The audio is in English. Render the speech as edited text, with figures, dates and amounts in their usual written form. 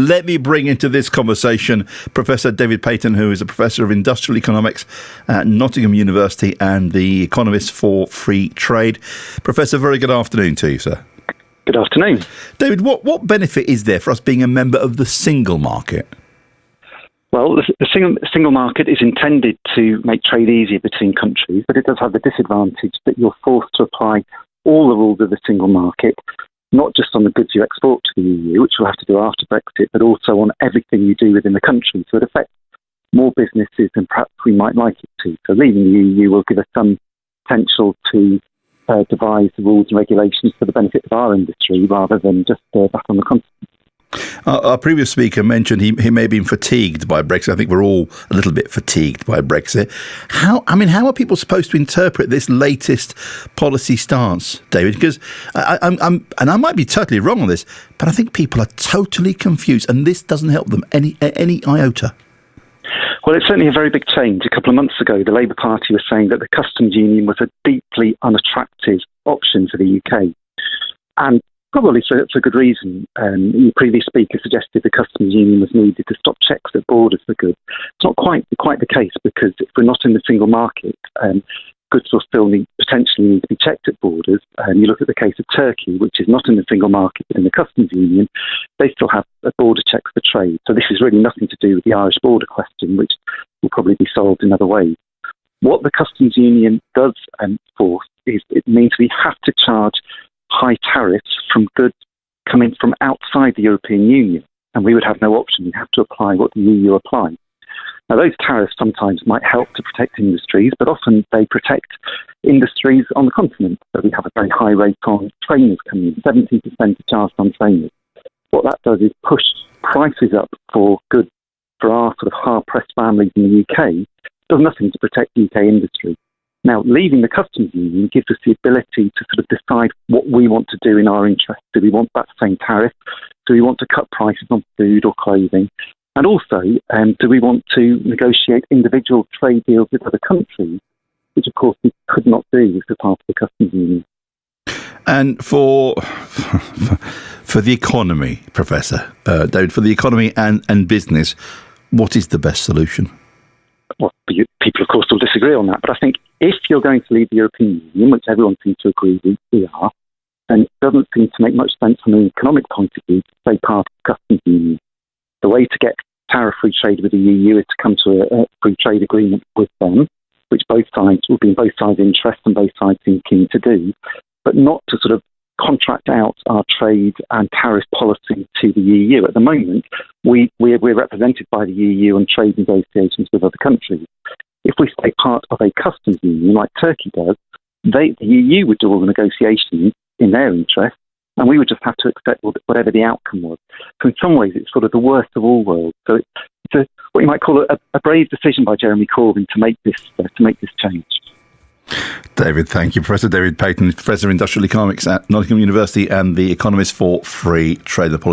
let me bring into this conversation Professor David Paton, who is a Professor of Industrial Economics at Nottingham University and the Economist for Free Trade. Professor, very good afternoon to you, sir. Good afternoon. David, what benefit is there for us being a member of the single market? Well, the single market is intended to make trade easier between countries, but it does have the disadvantage that you're forced to apply all the rules of the single market, not just on the goods you export to the EU, which you'll have to do after Brexit, but also on everything you do within the country. So it affects more businesses than perhaps we might like it to. So leaving the EU will give us some potential to devise the rules and regulations for the benefit of our industry rather than just back on the continent. Our previous speaker mentioned he may have been fatigued by Brexit. I think we're all a little bit fatigued by Brexit. How are people supposed to interpret this latest policy stance, David? Because I might be totally wrong on this, but I think people are totally confused, and this doesn't help them any iota. Well, it's certainly a very big change. A couple of months ago, the Labour Party was saying that the customs union was a deeply unattractive option for the UK. And probably for good reason. The previous speaker suggested the customs union was needed to stop checks at borders for goods. It's not quite the case, because if we're not in the single market, goods will still potentially need to be checked at borders. You look at the case of Turkey, which is not in the single market but in the customs union, they still have border checks for trade. So this is really nothing to do with the Irish border question, which will probably be solved in other ways. What the customs union does force is it means we have to charge high tariffs from goods coming from outside the European Union, and we would have no option. We have to apply what the EU applies. Now, those tariffs sometimes might help to protect industries, but often they protect industries on the continent. So we have a very high rate on trainers coming in, 70% are charged on trainers. What that does is push prices up for goods for our sort of hard-pressed families in the UK. It does nothing to protect UK industry. Now, leaving the customs union gives us the ability to sort of decide what we want to do in our interest. Do we want that same tariff? Do we want to cut prices on food or clothing? And also, do we want to negotiate individual trade deals with other countries, which, of course, we could not do as a part of the customs union? And for the economy, Professor David, for the economy and business, what is the best solution? Well, people, of course, will disagree on that. But I think if you're going to leave the European Union, which everyone seems to agree we are, then it doesn't seem to make much sense from an economic point of view to stay part of the customs union. The way to get tariff-free trade with the EU is to come to a free trade agreement with them, which both sides will be in both sides' interest and both sides seem keen to do, but not to sort of contract out our trade and tariff policy to the EU. At the moment, we're represented by the EU on trade negotiations with other countries. If we stay part of a customs union like Turkey does, the EU would do all the negotiations in their interest, and we would just have to accept whatever the outcome was. So in some ways, it's sort of the worst of all worlds. So it's what you might call a brave decision by Jeremy Corbyn to make this change. David, thank you. Professor David Paton, Professor of Industrial Economics at Nottingham University and the Economist for Free Trade. Apologies.